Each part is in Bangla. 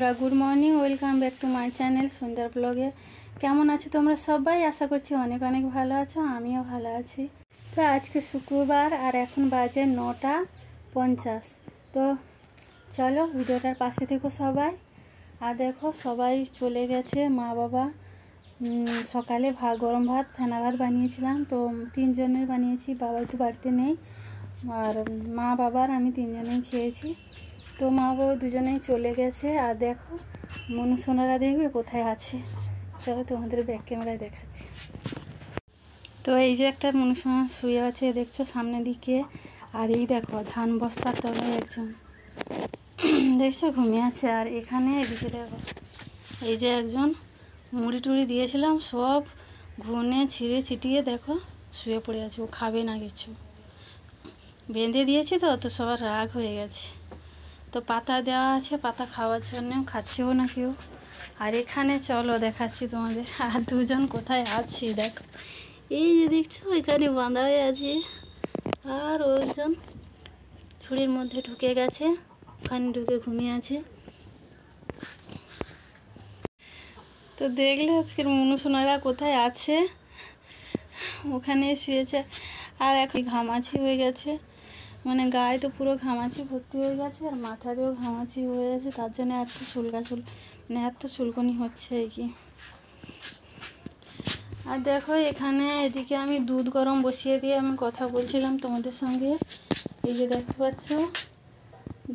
বন্ধুরা good morning, welcome back to my channel সন্ধ্যার ব্লগে। কেমন আছো তোমরা সবাই? আশা করছি অনেক অনেক ভালো আছো, আমিও ভালো আছি। তো আজকে শুক্রবার আর এখন বাজে 9:50। তো চলো ভিডিওটার পাশে থেকো সবাই। আর দেখো সবাই চলে গেছে, মা বাবা সকালে গরম ভাত ফেনা ভাত বানিয়েছিলাম, তো 3 জনের বানিয়েছি, বাবা তো বাড়িতে নেই, আর মা বাবার আমি 3 জনেই খেয়েছি। তো মা বাবা দুজনেই চলে গেছে। আর দেখো মনু সোনারা দেখবে কোথায় আছে, চলো তোমাদের ব্যাক ক্যামেরায় দেখাচ্ছি। তো এই যে একটা মনু সোনা শুয়ে আছে দেখছো সামনের দিকে, আর এই দেখো ধান বস্তার তলায় একজন দেখছো ঘুমিয়ে আছে। আর এখানে এদিকে দেখো এই যে একজন মুড়ি টুড়ি দিয়েছিলাম সব ঘুনে ছিঁড়ে চিটিয়ে দেখো শুয়ে পড়ে আছে, ও খাবে না কিছু, বেঁধে দিয়েছি তো সবার রাগ হয়ে গেছে। তো পাতা দেওয়া আছে, পাতা খাওয়ার জন্যেও খাচ্ছেও না কেউ। আর এখানে চলো দেখাচ্ছি তোমাদের আর দুজন কোথায় আছে দেখো, এই যে দেখছো এখানে বাঁধা হয়ে আছে, আর ওইজন ছুরির মধ্যে ঢুকে গেছে, ওখানে ঢুকে ঘুমিয়ে আছে। তো দেখলে আজকের মনু সোনারা কোথায় আছে, ওখানে শুয়েছে। আর এখন ঘামাচি হয়ে গেছে, মানে গায়ে তো পুরো ঘামাচি ভর্তি হয়ে গেছে, আর মাথাতেও ঘামাচি হয়ে গেছে, তার জন্য এত মানে এত চুলকনি হচ্ছে এই কি। আর দেখো এখানে এদিকে আমি দুধ গরম বসিয়ে দিয়ে আমি কথা বলছিলাম তোমাদের সঙ্গে। এই যে দেখতে পাচ্ছ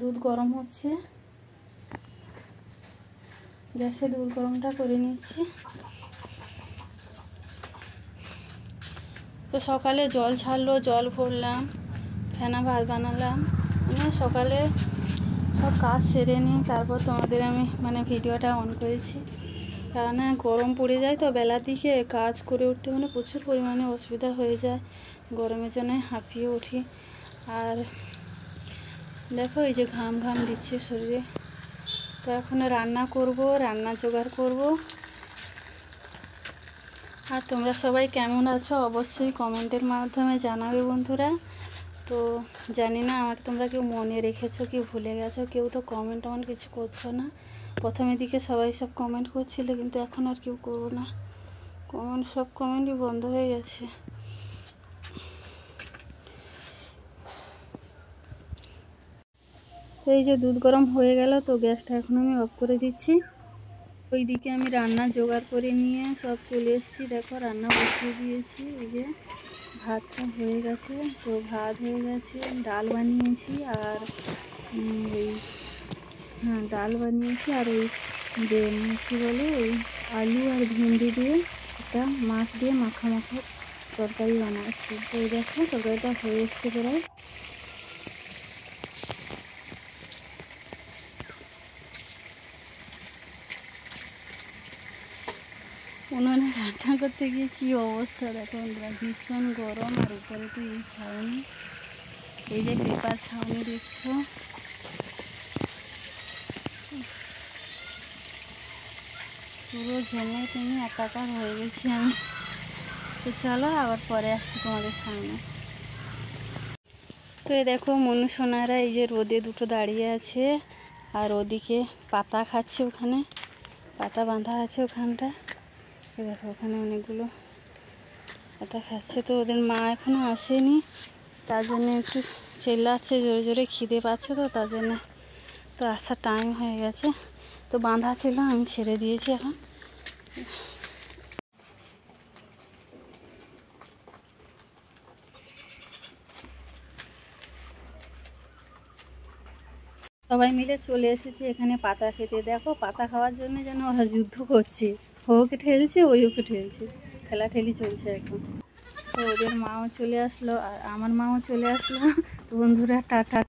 দুধ গরম হচ্ছে, গ্যাসে দুধ গরমটা করে নিচ্ছি। তো সকালে জল ছাড়লো, জল ভরলাম, ফেনা ভাত বানালাম, মানে সকালে সব কাজ সেরে নিই, তারপর তোমাদের আমি মানে ভিডিওটা অন করেছি। কারণ গরম পড়ে যায় তো বেলার দিকে কাজ করে উঠতে মানে প্রচুর পরিমাণে অসুবিধা হয়ে যায়, গরমের জন্য হাঁপিয়ে উঠি। আর দেখো এই যে ঘাম দিচ্ছে শরীরে। তো এখন রান্না করব, রান্না জোগাড় করব। আর তোমরা সবাই কেমন আছো অবশ্যই কমেন্টের মাধ্যমে জানাবে বন্ধুরা। তো জানি না আমাকে তোমরা কেউ মনে রেখেছো কি ভুলে গেছো, কেউ তো কমেন্ট কিছু করছো না। প্রথমের দিকে সবাই সব কমেন্ট করছিলে, কিন্তু এখন আর কেউ করবো না, সব কমেন্টই বন্ধ হয়ে গেছে। তো এই যে দুধ গরম হয়ে গেল, তো গ্যাসটা এখন আমি অফ করে দিচ্ছি। ওইদিকে আমি রান্না জোগাড় করে নিয়ে সব চলে এসেছি, দেখো রান্না বসিয়ে দিয়েছি। এই যে ভাতটা হয়ে গেছে, তো ভাত হয়ে গেছে, ডাল বানিয়েছি, আর ডাল বানিয়েছি, আর ওই কী বলে ওই আলু আর ভেন্ডি দিয়ে একটা মাছ দিয়ে মাখা তরকারি বানাচ্ছি। তো এই দেখো তরকারিটা হয়ে এসছে প্রায়। উনুনে রান্না করতে গিয়ে কী অবস্থা দেখো, ভীষণ গরম, আর উপরে তো এই ছাউনি, এই যে পেপার ছাউনি দেখছো। পুরো ঘেমে টেমে একাকার হয়ে গেছি আমি। তো চলো আবার পরে আসছি তোমাদের সামনে। তো এই দেখো মনু সোনারা এই যে রোদে দুটো দাঁড়িয়ে আছে, আর ওদিকে পাতা খাচ্ছে, ওখানে পাতা বাঁধা আছে ওখানটা, দেখো ওখানে অনেকগুলো পাতা খাচ্ছে। তো ওদের মা এখনো আসেনি, তার জন্য একটু চেল্লাচ্ছে, জোরে জোরে খিদে পাচ্ছে, তো তার জন্য তো আসার টাইম হয়ে গেছে। তো বাঁধা ছিল, আমি ছেড়ে দিয়েছি এখন। সবাই মিলে চলে এসেছি এখানে পাতা খেতে। দেখো পাতা খাওয়ার জন্য যেন ওরা যুদ্ধ করছে, ওকে ঠেলছে ওই ওকে ঠেলছে, ঠেলাঠেলি চলছে এখন। তো ওদের মাও চলে আসলো আর আমার মাও চলে আসলো। তো বন্ধুরা টাটা।